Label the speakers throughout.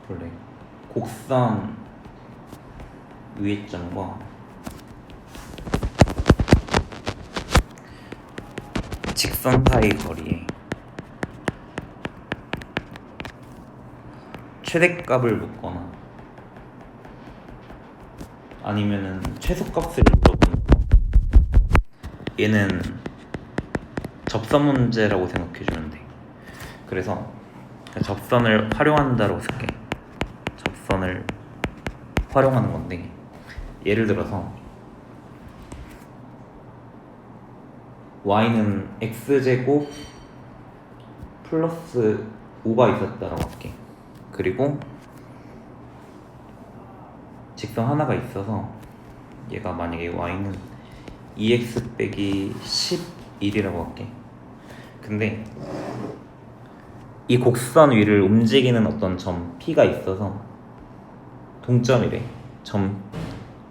Speaker 1: 원래 곡선 위의 점과 직선 사이 거리에 최대값을 묻거나 아니면은 최소값을 물어보는 거, 얘는 접선 문제라고 생각해주면 돼. 그래서 접선을 활용한다고 쓸게. 접선을 활용하는 건데, 예를 들어서 y는 x제곱 플러스 5가 있었다라고 할게. 그리고 직선 하나가 있어서 얘가 만약에 y는 2x 빼기 11이라고 할게. 근데 이 곡선 위를 움직이는 어떤 점 P가 있어서 동점이래. 점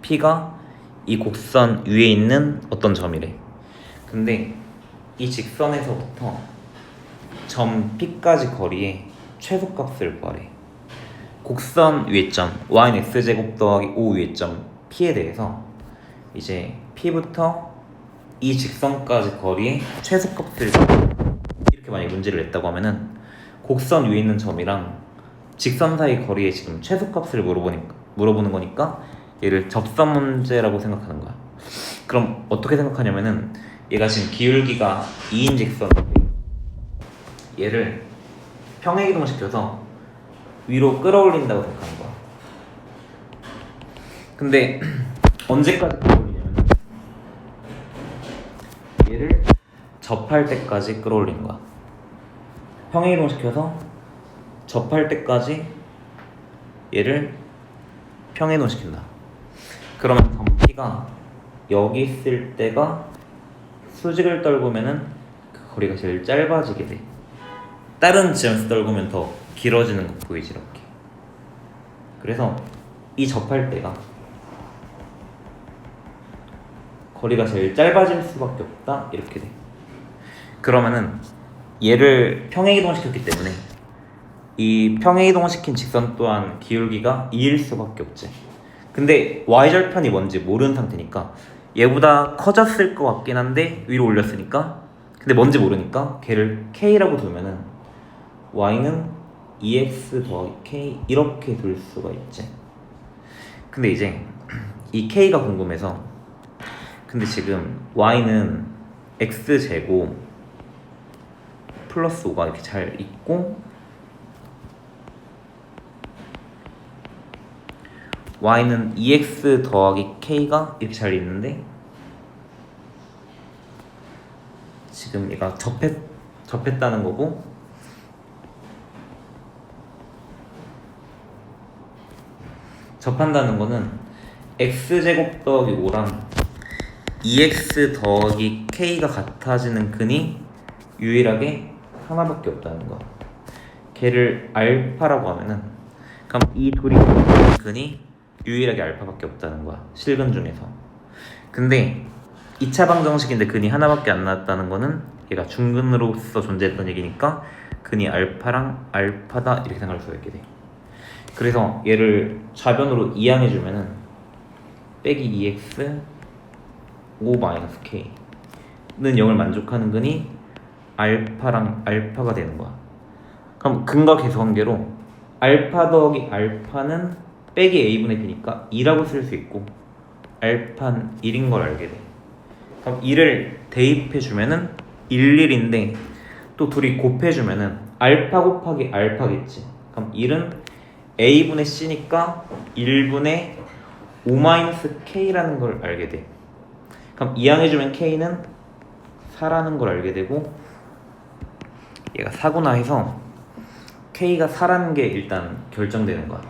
Speaker 1: P가 이 곡선 위에 있는 어떤 점이래. 근데 이 직선에서부터 점 P까지 거리의 최소값을 구하래. 곡선 위의 점 y는 x제곱 더하기 5 위의 점 P에 대해서 이제 P부터 이 직선까지 거리의 최소값을 이렇게 만약에 문제를 냈다고 하면은 곡선 위에 있는 점이랑 직선 사이 거리의 지금 최소값을 물어보는 거니까 얘를 접선 문제라고 생각하는 거야. 그럼 어떻게 생각하냐면은 얘가 지금 기울기가 2인 직선인데 얘를 평행이동시켜서 위로 끌어올린다고 생각하는 거야. 근데 언제까지 끌어올리냐면 얘를 접할 때까지 끌어올리는 거야. 평행이동시켜서 접할 때까지 얘를 평행이동시킨다. 그러면 점 P가 여기 있을 때가 수직을 떨구면은 그 거리가 제일 짧아지게 돼. 다른 지점에서 떨구면 더 길어지는 거 보이지 이렇게. 그래서 이 접할 때가 거리가 제일 짧아질 수밖에 없다 이렇게 돼. 그러면은 얘를 평행이동시켰기 때문에 이 평행이동시킨 직선 또한 기울기가 2일 수밖에 없지. 근데 y절편이 뭔지 모르는 상태니까 얘보다 커졌을 것 같긴 한데 위로 올렸으니까, 근데 뭔지 모르니까 걔를 k라고 두면은 y는 2x 더하기 k 이렇게 둘 수가 있지. 근데 이제 이 k가 궁금해서, 근데 지금 y는 x제곱 플러스 5가 이렇게 잘 있고 y는 2x 더하기 k가 이렇게 잘 있는데 지금 얘가 접했다는 거고, 접한다는 거는 x제곱 더하기 5랑 2x 더하기 k가 같아지는 근이 유일하게 하나밖에 없다는 거야. 걔를 알파라고 하면은, 그럼 이 둘이 같은 근이 유일하게 알파밖에 없다는 거야, 실근 중에서. 근데 2차 방정식인데 근이 하나밖에 안 나왔다는 거는 얘가 중근으로서 존재했던 얘기니까 근이 알파랑 알파다 이렇게 생각할 수가 있게 돼. 그래서 얘를 좌변으로 이항해주면은 빼기 2x 5-k는 0을 만족하는 근이 알파랑 알파가 되는 거야. 그럼 근과 계수관계로 알파 더하기 알파는 빼기 a분의 b니까 2라고 쓸 수 있고 알파는 1인 걸 알게 돼. 그럼 2를 대입해주면은 11인데 또 둘이 곱해주면은 알파 곱하기 알파겠지. 그럼 1은 a분의 c니까 1분의 5-k라는 걸 알게 돼. 그럼 이항해주면 k는 4라는 걸 알게 되고, 얘가 4구나 해서 k가 4라는 게 일단 결정되는 거야.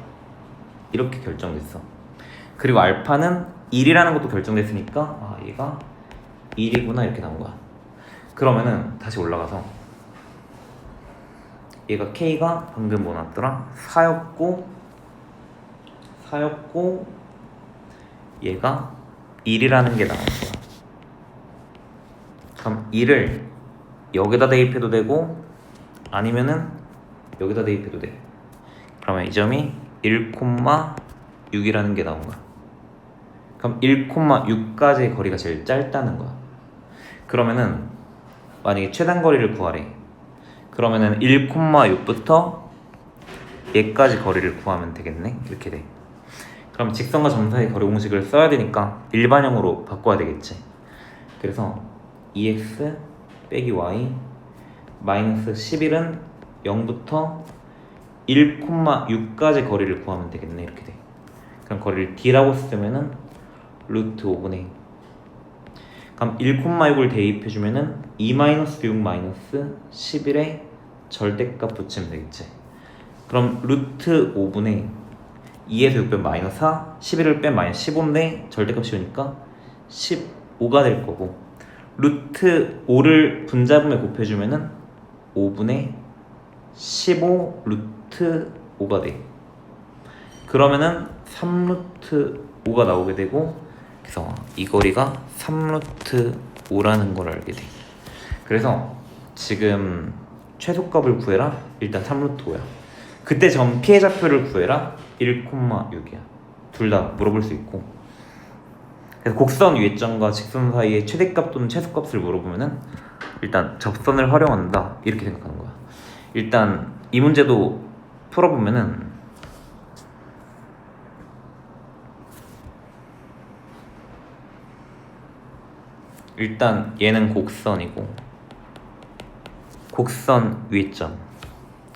Speaker 1: 이렇게 결정됐어. 그리고 알파는 1이라는 것도 결정됐으니까 아, 얘가 1이구나 이렇게 나온 거야. 그러면은 다시 올라가서 얘가 k가 방금 뭐 나왔더라? 4였고 얘가 1이라는 게 나온 거야. 그럼 1을 여기다 대입해도 되고 아니면은 여기다 대입해도 돼. 그러면 이 점이 1,6이라는 게 나온 거야. 그럼 1,6까지의 거리가 제일 짧다는 거야. 그러면은 만약에 최단 거리를 구하래. 그러면은 1,6부터 얘까지 거리를 구하면 되겠네. 이렇게 돼. 그럼 직선과 점 사이 거리 공식을 써야 되니까 일반형으로 바꿔야 되겠지. 그래서 2x 빼기 y 마이너스 11은 0부터 1,6까지 거리를 구하면 되겠네. 이렇게 돼. 그럼 거리를 d라고 쓰면은 루트 5분의 그럼 1,6을 대입해주면은 2-6 마이너스 11의 절대값 붙이면 되겠지. 그럼 루트 5분의 2에서 6 빼면 마이너스 4, 11을 빼면 마이너스 15인데 절대값 씌우니까 15가 될 거고, 루트 5를 분자분에 곱해주면은 5분의 15 루트 5가 돼. 그러면은 3루트 5가 나오게 되고, 그래서 이 거리가 3루트 5라는 걸 알게 돼. 그래서 지금 최소값을 구해라. 일단 3루트 5야. 그때 점 피해좌표를 구해라. 1,6이야. 둘 다 물어볼 수 있고. 그래서 곡선 위의 점과 직선 사이의 최대값 또는 최소값을 물어보면은 일단 접선을 활용한다. 이렇게 생각하는 거야. 일단 이 문제도 풀어보면은 일단 얘는 곡선이고, 곡선 위의 점,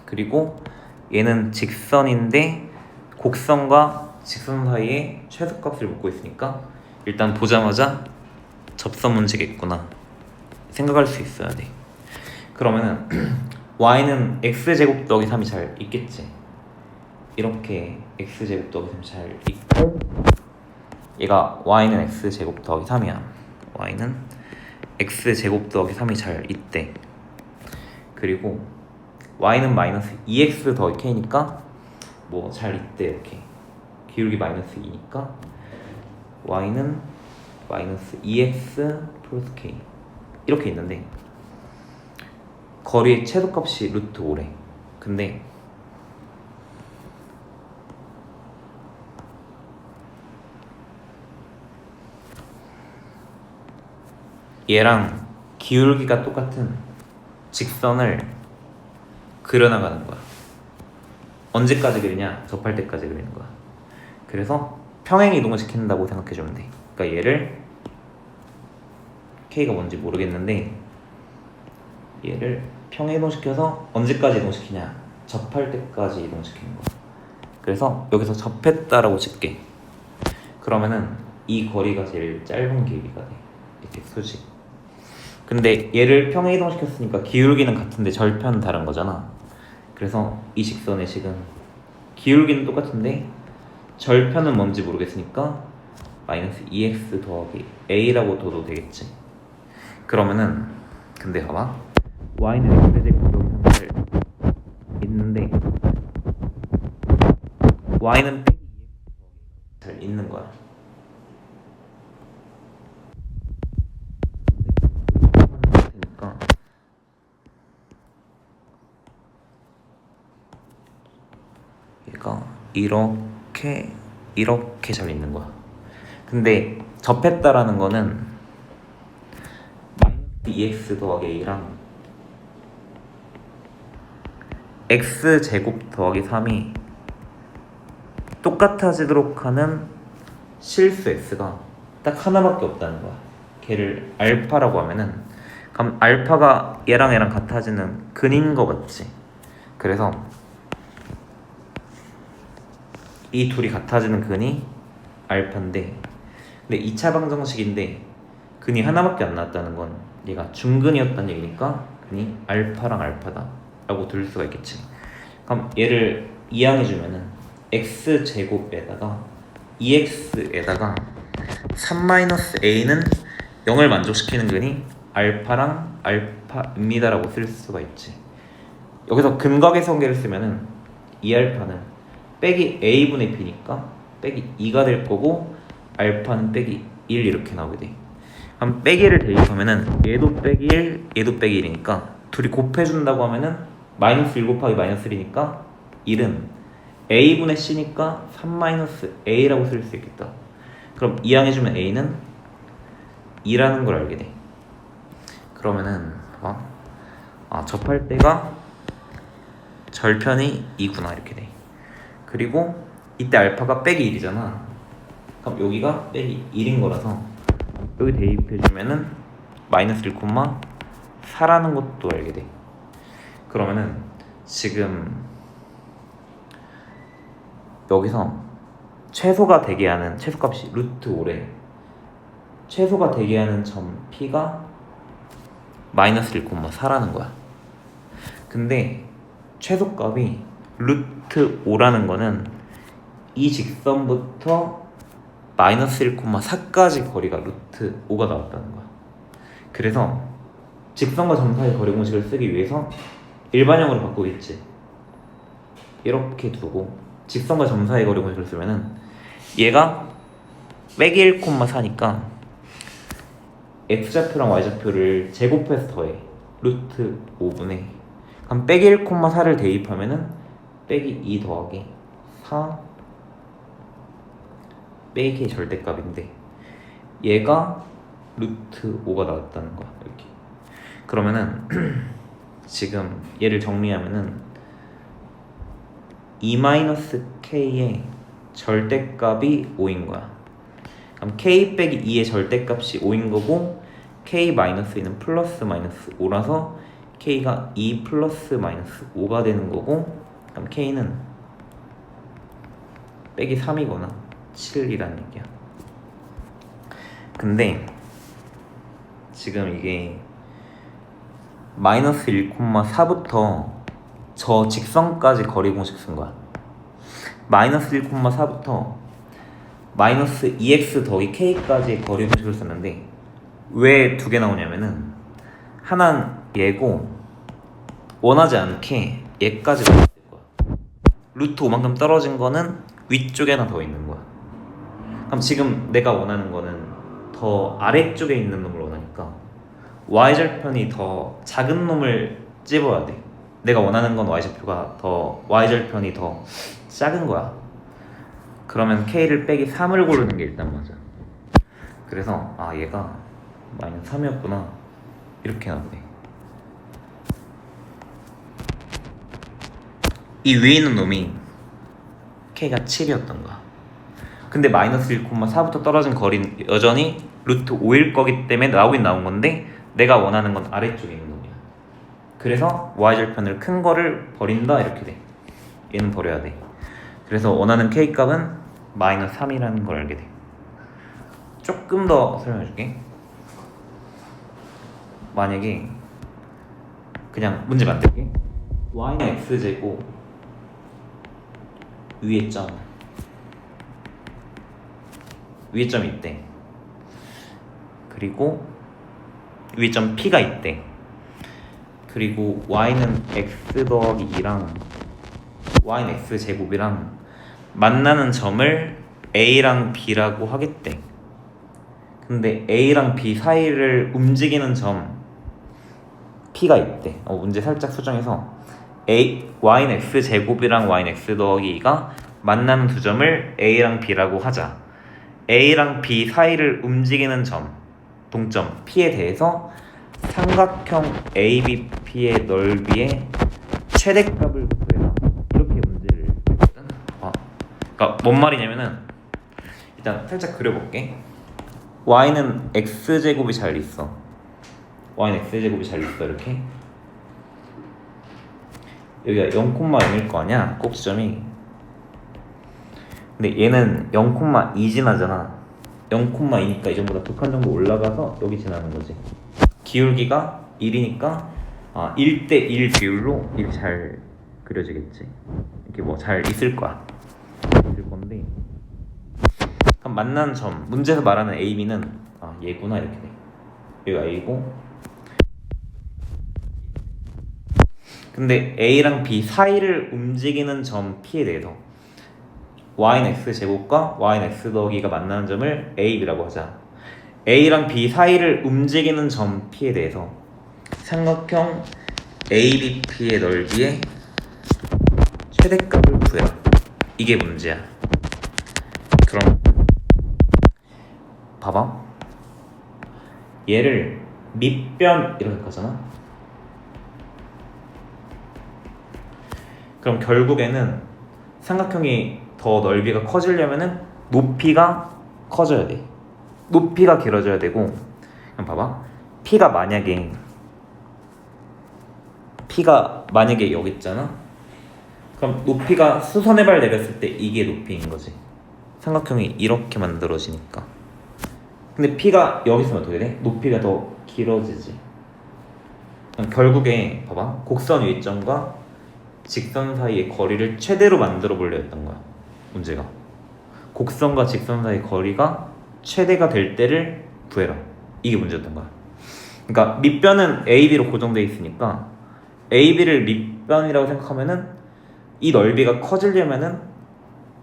Speaker 1: 그리고 얘는 직선인데 곡선과 직선 사이에 최소값을 묻고 있으니까 일단 보자마자 접선 문제겠구나 생각할 수 있어야 돼. 그러면은 y는 x제곱 더하기 3이 잘 있겠지. 이렇게 x제곱 더하기 3이 잘 있고, 얘가 y는 x제곱 더하기 3이야. y는 x제곱 더하기 3이 잘 있대. 그리고 y는 마이너스 2x 더하기 k니까 뭐 잘 있대. 이렇게 기울기 마이너스 2니까 y는 마이너스 2x 플러스 k 이렇게 있는데, 거리의 최소값이 루트 5래. 근데 얘랑 기울기가 똑같은 직선을 그려나가는 거야. 언제까지 그리냐? 접할 때까지 그리는 거야. 그래서 평행 이동을 시킨다고 생각해주면 돼. 그러니까 얘를 k가 뭔지 모르겠는데 얘를 평행 이동시켜서 언제까지 이동시키냐? 접할 때까지 이동시키는 거야. 그래서 여기서 접했다라고 칠게. 그러면은 이 거리가 제일 짧은 길이가 돼. 이렇게 수직. 근데 얘를 평행 이동시켰으니까 기울기는 같은데 절편은 다른 거잖아. 그래서 이 직선의 식은 기울기는 똑같은데 절편은 뭔지 모르겠으니까 마이너스 2x 더하기 a라고 둬도 되겠지. 그러면은 근데 봐봐, y는 x제곱 더하기 3잘 있는데 y는 빼기 2x 잘 있는 거야. 그러니까 얘가 이렇게 잘 있는 거야. 근데 접했다라는 거는 마이너스 2x 더하기 a랑 x제곱 더하기 3이 똑같아지도록 하는 실수 x가 딱 하나밖에 없다는 거야. 걔를 알파라고 하면은, 그럼 알파가 얘랑 같아지는 근인 거 맞지? 그래서 이 둘이 같아지는 근이 알파인데, 근데 2차 방정식인데 근이 하나밖에 안 나왔다는 건 얘가 중근이었다는 얘기니까 근이 알파랑 알파다 라고 들을 수가 있겠지. 그럼 얘를 이항해주면은 x제곱에다가 2x에다가 3-a는 0을 만족시키는 근이 알파랑 알파입니다 라고 쓸 수가 있지. 여기서 근각의성계를 쓰면은 2알파는 빼기 a분의 b니까 빼기 2가 될 거고, 알파는 빼기 1 이렇게 나오게 돼. 그럼 빼기를 대입하면은 얘도 빼기 1, 얘도 빼기 1이니까 둘이 곱해준다고 하면은 마이너스 1 곱하기 마이너스 1이니까 1은 a분의 c니까 3-a라고 쓸 수 있겠다. 그럼 이항해주면 a는 2라는 걸 알게 돼. 그러면은 접할 때가 절편이 2구나 이렇게 돼. 그리고 이때 알파가 빼기 1이잖아. 그럼 여기가 빼기 1인 거라서 여기 대입해주면은 마이너스 1,4라는 것도 알게 돼. 그러면은 지금 여기서 최소가 되게 하는 최소값이 루트 5래. 최소가 되게 하는 점 P가 마이너스 1,4라는 거야. 근데 최소값이 루트 5라는 거는 이 직선부터 마이너스 1,4까지 거리가 루트 5가 나왔다는 거야. 그래서 직선과 점 사이 거리 공식을 쓰기 위해서 일반형으로 바꾸겠지. 이렇게 두고 직선과 점 사이 거리 공식을 쓰면은 얘가 빼기 1,4니까 x좌표랑 y좌표를 제곱해서 더해. 루트 5분의 그럼 빼기 1,4를 대입하면은 빼기 2 더하기 4 빼기의 절대값인데 얘가 루트 5가 나왔다는 거야. 이렇게. 그러면은 지금 얘를 정리하면은 2-k의 절대값이 5인 거야. 그럼 k 빼기 2의 절대값이 5인 거고 k-2는 플러스 마이너스 5라서 k가 2 플러스 마이너스 5가 되는 거고 그럼 k는 빼기 3이거나 7이라는 얘기야. 근데 지금 이게 마이너스 1,4부터 저 직선까지 거리 공식 쓴 거야. 마이너스 1,4부터 마이너스 2x 더하기 k까지 거리 공식을 썼는데 왜 두 개 나오냐면은 하나는 얘고 원하지 않게 얘까지 넣을 거야. 루트 5만큼 떨어진 거는 위쪽에 하나 더 있는 거야. 그럼 지금 내가 원하는 거는 더 아래쪽에 있는 놈을 원하니까 y절편이 더 작은 놈을 찝어야 돼. 내가 원하는 건 y좌표가 더 y절편이 더 작은 거야. 그러면 k를 빼기 3을 고르는 게 일단 맞아. 그래서 얘가 마이너스 3이었구나 이렇게 나오네. 이 위에 있는 놈이 k가 7이었던 거야. 근데 마이너스 1,4부터 떨어진 거리는 여전히 루트 5일 거기 때문에 나온 건데 내가 원하는 건 아래쪽에 있는 놈이야. 그래서 y절편을 큰 거를 버린다 이렇게 돼. 얘는 버려야 돼. 그래서 원하는 k값은 마이너스 3이라는 걸 알게 돼. 조금 더 설명해 줄게. 만약에 그냥 문제 만들게. y는 x제곱 위에 점이 있대. 그리고 위에 점 P가 있대. 그리고 y는 x 더하기 2랑 y는 x 제곱이랑 만나는 점을 a랑 b라고 하겠대. 근데 a랑 b 사이를 움직이는 점 P가 있대. 문제 살짝 수정해서 y는 x 제곱이랑 y는 x 더하기 2가 만나는 두 점을 a랑 b라고 하자. a랑 b 사이를 움직이는 점 동점 P에 대해서 삼각형 ABP의 넓이의 최대값을 구해라. 이렇게 문제를 했거든. 그러니까 뭔 말이냐면은 일단 살짝 그려볼게. y는 x제곱이 잘 있어. y는 x제곱이 잘 있어. 이렇게 여기가 0,0일 거 아니야, 꼭지점이. 근데 얘는 0,2 지나잖아. 0,2니까 이 전보다 2칸 정도 올라가서 여기 지나는 거지. 기울기가 1이니까 1대1 비율로 이렇게 잘 그려지겠지. 이렇게 뭐 잘 있을 거야. 있을 건데 그럼 만나는 점, 문제에서 말하는 A, B는 얘구나 이렇게 돼. 여기가 A고 근데 A랑 B 사이를 움직이는 점 P에 대해서 y는 x제곱과 y는 x 더하기가 만나는 점을 A, B라고 하자. A랑 B 사이를 움직이는 점 P에 대해서 삼각형 ABP의 넓이의 최대값을 구해라. 이게 문제야. 그럼 봐봐. 얘를 밑변 이렇게 하잖아. 그럼 결국에는 삼각형이 더 넓이가 커지려면은 높이가 커져야 돼. 높이가 길어져야 되고. 그럼 봐봐. P가 만약에 여기 있잖아. 그럼 높이가 수선의 발 내렸을 때 이게 높이인 거지. 삼각형이 이렇게 만들어지니까. 근데 P가 여기 있으면 어떻게 돼? 높이가 더 길어지지. 결국에 봐봐. 곡선 위점과 직선 사이의 거리를 최대로 만들어 보려 했던 거야. 문제가. 곡선과 직선 사이의 거리가 최대가 될 때를 구해라. 이게 문제였던 거야. 그러니까 밑변은 AB로 고정되어 있으니까 AB를 밑변이라고 생각하면은 이 넓이가 커지려면은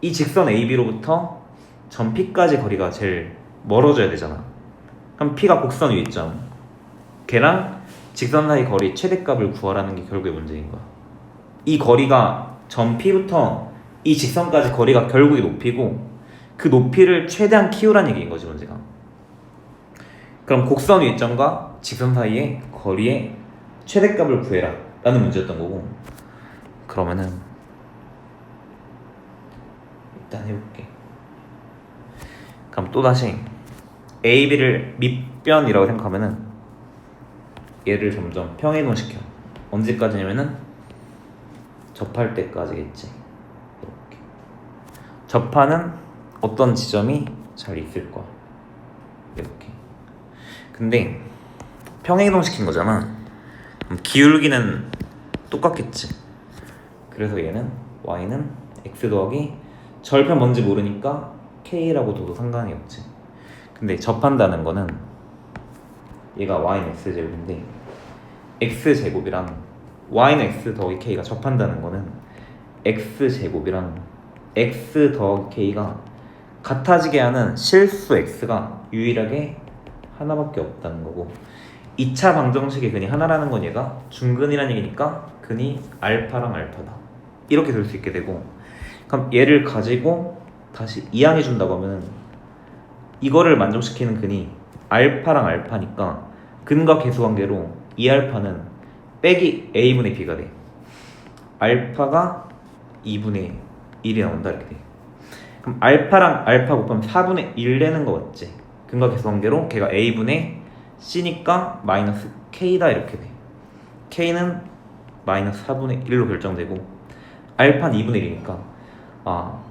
Speaker 1: 이 직선 AB로부터 점 P까지 거리가 제일 멀어져야 되잖아. 그럼 P가 곡선 위점, 걔랑 직선 사이 거리 최대값을 구하라는 게 결국의 문제인 거야. 이 거리가 점 P부터 이 직선까지 거리가 결국에 높이고 그 높이를 최대한 키우라는 얘기인 거지 문제가. 그럼 곡선 위점과 직선 사이의 거리의 최대값을 구해라 라는 문제였던 거고. 그러면은 일단 해볼게. 그럼 또다시 AB를 밑변이라고 생각하면은 얘를 점점 평행이동시켜. 언제까지냐면은 접할 때까지겠지. 이렇게. 접하는 어떤 지점이 잘 있을 거야. 이렇게. 근데 평행이동시킨 거잖아. 그럼 기울기는 똑같겠지. 그래서 얘는 y는 x 더하기 절편 뭔지 모르니까 k라고 둬도 상관이 없지. 근데 접한다는 거는 얘가 y는 x제곱인데 x제곱이랑 y는 x 더하기 k가 접한다는 거는 x제곱이랑 x 더하기 k가 같아지게 하는 실수 x가 유일하게 하나밖에 없다는 거고, 2차 방정식의 근이 하나라는 건 얘가 중근이라는 얘기니까 근이 알파랑 알파다 이렇게 될 수 있게 되고, 그럼 얘를 가지고 다시 이항해 준다고 하면 이거를 만족시키는 근이 알파랑 알파니까 근과 계수 관계로 2알파는 빼기 a분의 b가 돼. 알파가 2분의 1이 나온다 이렇게 돼. 그럼 알파랑 알파 곱하면 4분의 1 되는 거 맞지? 근과 계수 관계로 걔가 a분의 c니까 마이너스 k다 이렇게 돼. k는 마이너스 4분의 1로 결정되고 알파는 2분의 1이니까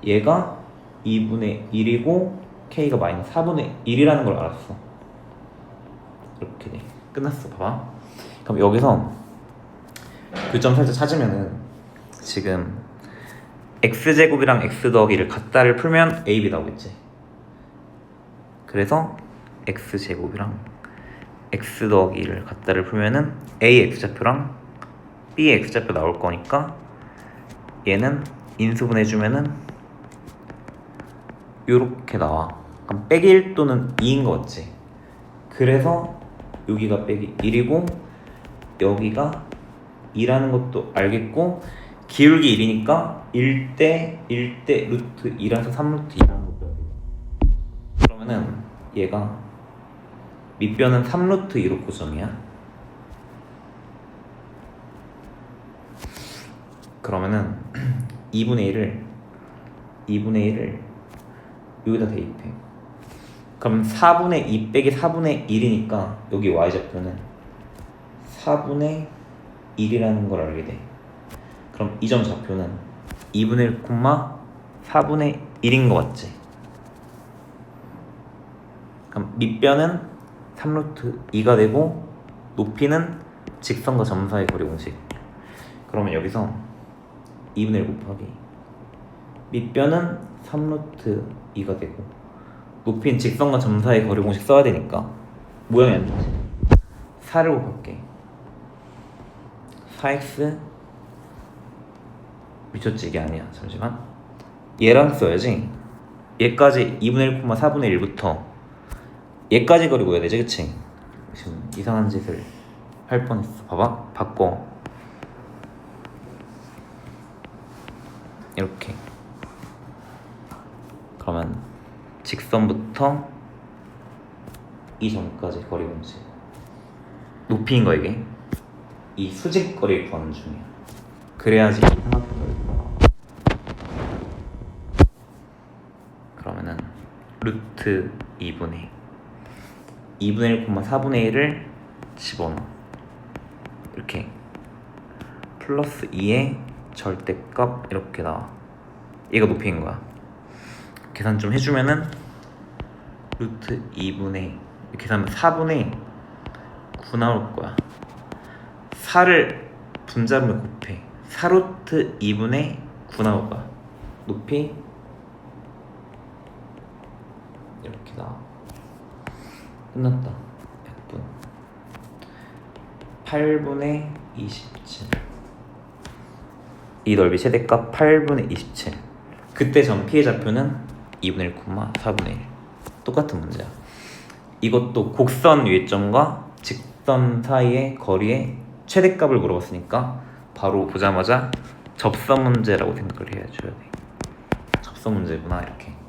Speaker 1: 얘가 2분의 1이고 k가 마이너스 4분의 1이라는 걸 알았어. 이렇게 돼. 끝났어. 봐봐. 그럼 여기서 교점 살짝 찾으면은 지금 x제곱이랑 x 더하기를 갖다를 풀면 ab 나오겠지. 그래서 x제곱이랑 x 더하기를 갖다를 풀면은 a x좌표랑 b x좌표 나올 거니까 얘는 인수분해주면은 요렇게 나와. 그럼 빼기 1 또는 2인 거 같지? 그래서 여기가 빼기 1이고 여기가 2라는 것도 알겠고, 기울기 1이니까 1대 루트 2라서 3루트 2라는 것도 알겠고, 그러면은 얘가 밑변은 3루트 2로 고정이야. 그러면은 2분의 1을 여기다 대입해. 그럼 4분의 2 빼기 4분의 1이니까 여기 y좌표는 4분의 1이라는 걸 알게 돼. 그럼 이 점 좌표는 2분의 1, 4분의 1인 것 같지? 그럼 밑변은 3루트 2가 되고 높이는 직선과 점 사이 거리 공식. 그러면 여기서 2분의 1 곱하기 밑변은 3루트 2가 되고 높이는 직선과 점 사이 거리 공식 써야 되니까 모양이 안 좋지. 4를 곱할게. 4x 미쳤지? 이게 아니야. 잠시만. 얘랑 써야지. 얘까지 2분의 1, 4분의 1부터 얘까지 거리 구해야 되지, 그치? 지금 이상한 짓을 할 뻔했어. 봐봐. 바꿔. 이렇게. 그러면 직선부터 이 점까지 거리 문제. 높이인 거 이게. 이 수직거리를 구하는 중이야. 그래야지 이 삼각형을 구하. 그러면은 루트 2분의 1, 4분의 1을 집어넣어. 이렇게 플러스 2의 절대값 이렇게 나와. 얘가 높이인 거야. 계산 좀 해주면은 루트 2분의 계산하면 4분의 9 나올 거야. 4를 분자분의 곱해. 4루트 2분의 9 나올 거야. 높이 이렇게 나와. 끝났다. 100분. 8분의 27. 이 넓이 최대값 8분의 27. 그때 전 피해 좌표는 2분의 1, 4분의 1. 똑같은 문제야. 이것도 곡선 위의 점과 직선 사이의 거리의 최대값을 물어봤으니까 바로 보자마자 접선 문제라고 생각을 해줘야 돼. 접선 문제구나 이렇게.